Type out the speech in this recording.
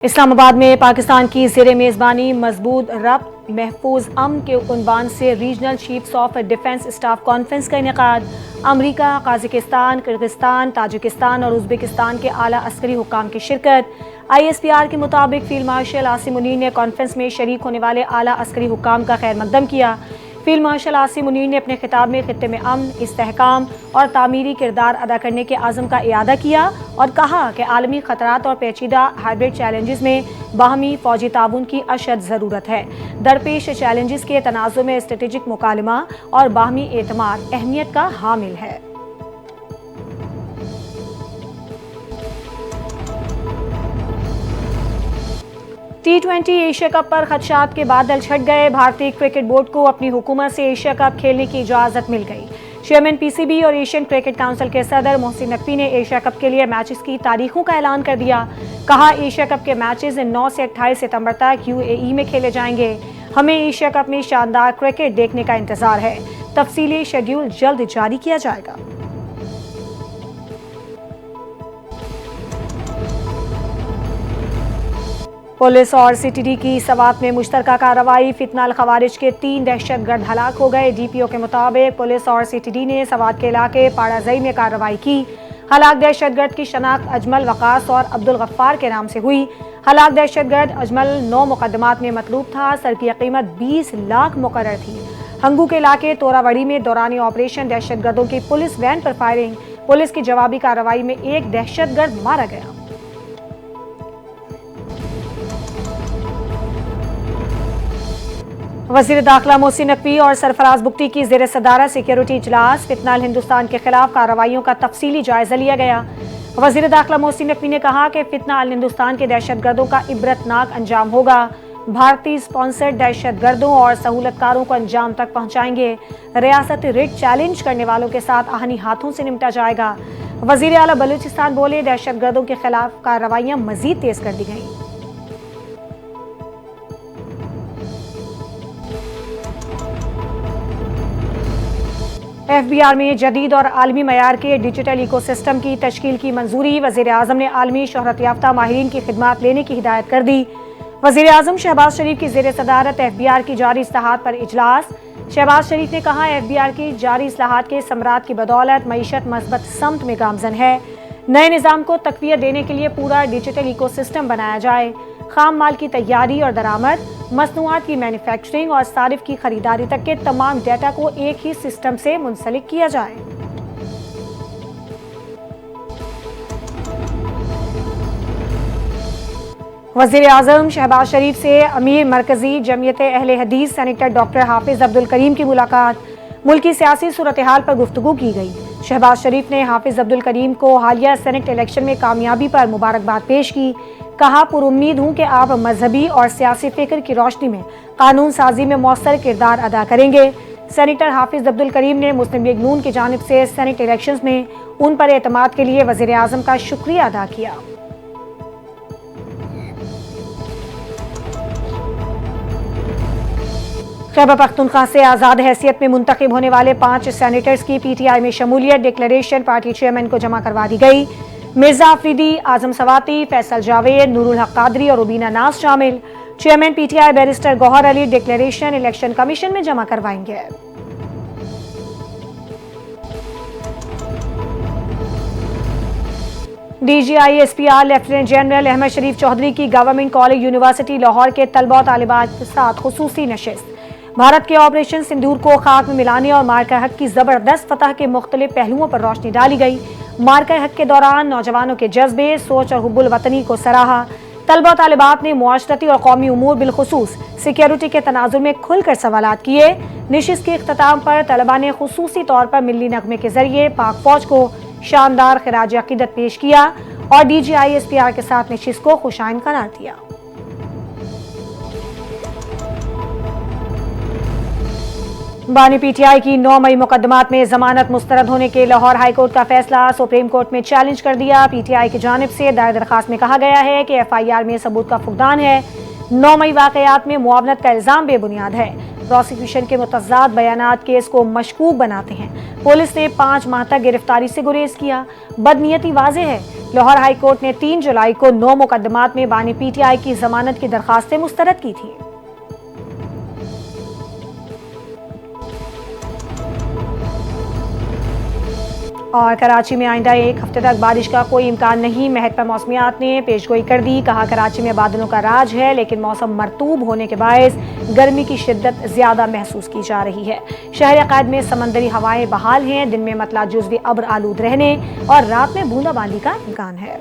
اسلام آباد میں پاکستان کی زیر میزبانی مضبوط ربط محفوظ امن کے عنوان سے regional chiefs of defence staff conference کا انعقاد۔ امریکہ، قازقستان، کرغزستان، تاجکستان اور ازبکستان کے اعلیٰ عسکری حکام کی شرکت۔ ISPR کے مطابق فیلڈ مارشل عاصم منیر نے کانفرنس میں شریک ہونے والے اعلیٰ عسکری حکام کا خیر مقدم کیا۔ فیلڈ مارشل عاصم منیر نے اپنے خطاب میں خطے میں امن، استحکام اور تعمیری کردار ادا کرنے کے عزم کا اعادہ کیا اور کہا کہ عالمی خطرات اور پیچیدہ ہائبرڈ چیلنجز میں باہمی فوجی تعاون کی اشد ضرورت ہے۔ درپیش چیلنجز کے تناظر میں اسٹریٹجک مکالمہ اور باہمی اعتماد اہمیت کا حامل ہے۔ T20 ایشیا کپ پر خدشات کے بادل چھٹ گئے۔ بھارتی کرکٹ بورڈ کو اپنی حکومت سے ایشیا کپ کھیلنے کی اجازت مل گئی۔ چیئرمین PCB اور ایشین کرکٹ کونسل کے صدر محسن نقوی نے ایشیا کپ کے لیے میچز کی تاریخوں کا اعلان کر دیا۔ کہا، ایشیا کپ کے میچز 9 سے 28 ستمبر تک UAE میں کھیلے جائیں گے۔ ہمیں ایشیا کپ میں شاندار کرکٹ دیکھنے کا انتظار ہے۔ تفصیلی شیڈیول جلد جاری کیا جائے گا۔ پولیس اور CTD کی سوات میں مشترکہ کارروائی۔ فتنہ الخوارج کے 3 دہشت گرد ہلاک ہو گئے۔ DPO کے مطابق پولیس اور CTD نے سوات کے علاقے پاڑازئی میں کارروائی کی۔ ہلاک دہشت گرد کی شناخت اجمل وقاص اور عبدالغفار کے نام سے ہوئی۔ ہلاک دہشت گرد اجمل 9 مقدمات میں مطلوب تھا۔ سر کی قیمت 20 لاکھ مقرر تھی۔ ہنگو کے علاقے توراوڑی میں دوران آپریشن دہشت گردوں کی police when per firing. Police کی جوابی کارروائی میں ایک دہشت گرد مارا گیا۔ وزیر داخلہ محسن نقوی اور سرفراز بگٹی کی زیر صدارت سیکیورٹی اجلاس۔ فتنہ الہندوستان کے خلاف کارروائیوں کا تفصیلی جائزہ لیا گیا۔ وزیر داخلہ محسن نقوی نے کہا کہ فتنہ الہندوستان کے دہشت گردوں کا عبرتناک انجام ہوگا۔ بھارتی سپانسرڈ دہشت گردوں اور سہولت کاروں کو انجام تک پہنچائیں گے۔ ریاست رٹ چیلنج کرنے والوں کے ساتھ آہنی ہاتھوں سے نمٹا جائے گا۔ وزیر اعلیٰ بلوچستان بولے، دہشت گردوں کے خلاف کارروائیاں مزید تیز کر دی گئیں۔ FBR میں جدید اور عالمی معیار کے ڈیجیٹل ایکو سسٹم کی تشکیل کی منظوری۔ وزیر اعظم نے عالمی شہرت یافتہ ماہرین کی خدمات لینے کی ہدایت کر دی۔ وزیر اعظم شہباز شریف کی زیر صدارت FBR کی جاری اصلاحات پر اجلاس۔ شہباز شریف نے کہا، FBR کی جاری اصلاحات کے ثمرات کی بدولت معیشت مثبت سمت میں گامزن ہے۔ نئے نظام کو تقویت دینے کے لیے پورا ڈیجیٹل ایکو سسٹم بنایا جائے۔ خام مال کی تیاری اور درآمد، مصنوعات کی مینوفیکچرنگ اور صارف کی خریداری تک کے تمام ڈیٹا کو ایک ہی سسٹم سے منسلک کیا جائے۔ وزیر اعظم شہباز شریف سے امیر مرکزی جمعیت اہل حدیث سینیٹر ڈاکٹر حافظ عبدالکریم کی ملاقات۔ ملکی سیاسی صورتحال پر گفتگو کی گئی۔ شہباز شریف نے حافظ عبدالکریم کو حالیہ سینٹ الیکشن میں کامیابی پر مبارکباد پیش کی۔ کہا، پر امید ہوں کہ آپ مذہبی اور سیاسی فکر کی روشنی میں قانون سازی میں مؤثر کردار ادا کریں گے۔ سینیٹر حافظ عبدالکریم نے مسلم لیگ نون کی جانب سے سینٹ الیکشنز میں ان پر اعتماد کے لیے وزیر اعظم کا شکریہ ادا کیا۔ خیبر پختونخوا سے آزاد حیثیت میں منتخب ہونے والے 5 سینیٹرز کی PTI میں شمولیت۔ ڈکلیریشن پارٹی چیئرمین کو جمع کروا دی گئی۔ مرزا آفریدی، اعظم سواتی، فیصل جاوید، نور الحق قادری اور ربینہ ناز شامل۔ Chairman PTI barrister Gohar Ali declaration election commission میں جمع کروائیں گے۔ DG ISPR lieutenant general Ahmed Sharif Chaudhry کی گورنمنٹ کالج یونیورسٹی لاہور کے طلباء و طالبات کے ساتھ خصوصی نشست۔ بھارت کے آپریشن سندور کو خاک میں ملانے اور مارکہ حق کی زبردست فتح کے مختلف پہلوؤں پر روشنی ڈالی گئی۔ مارکہ حق کے دوران نوجوانوں کے جذبے، سوچ اور حب الوطنی کو سراہا۔ طلباء و طالبات نے معاشرتی اور قومی امور بالخصوص سیکیورٹی کے تناظر میں کھل کر سوالات کیے۔ نشست کے اختتام پر طلباء نے خصوصی طور پر ملی نغمے کے ذریعے پاک فوج کو شاندار خراج عقیدت پیش کیا اور DG ISPR کے ساتھ نشست کو خوشائن قرار دیا۔ بانی PTI کی 9 مئی مقدمات میں ضمانت مسترد ہونے کے لاہور ہائی کورٹ کا فیصلہ سپریم کورٹ میں چیلنج کر دیا۔ PTI کی جانب سے دائر درخواست میں کہا گیا ہے کہ FIR میں ثبوت کا فقدان ہے۔ 9 مئی واقعات میں معاونت کا الزام بے بنیاد ہے۔ پروسیکیوشن کے متضاد بیانات کیس کو مشکوک بناتے ہیں۔ پولیس نے 5 ماہ تک گرفتاری سے گریز کیا۔ بدنیتی واضح ہے۔ لاہور ہائی کورٹ نے 3 جولائی کو 9 مقدمات میں بانی پی ٹی آئی کی ضمانت کی درخواستیں مسترد کی تھیں۔ اور کراچی میں آئندہ 1 ہفتے تک بارش کا کوئی امکان نہیں، محکمہ موسمیات نے پیشگوئی کر دی۔ کہا کراچی میں بادلوں کا راج ہے لیکن موسم مرطوب ہونے کے باعث گرمی کی شدت زیادہ محسوس کی جا رہی ہے۔ شہر عقائد میں سمندری ہوائیں بحال ہیں، دن میں مطلع جزوی ابر آلود رہنے اور رات میں بوندا باندی کا امکان ہے۔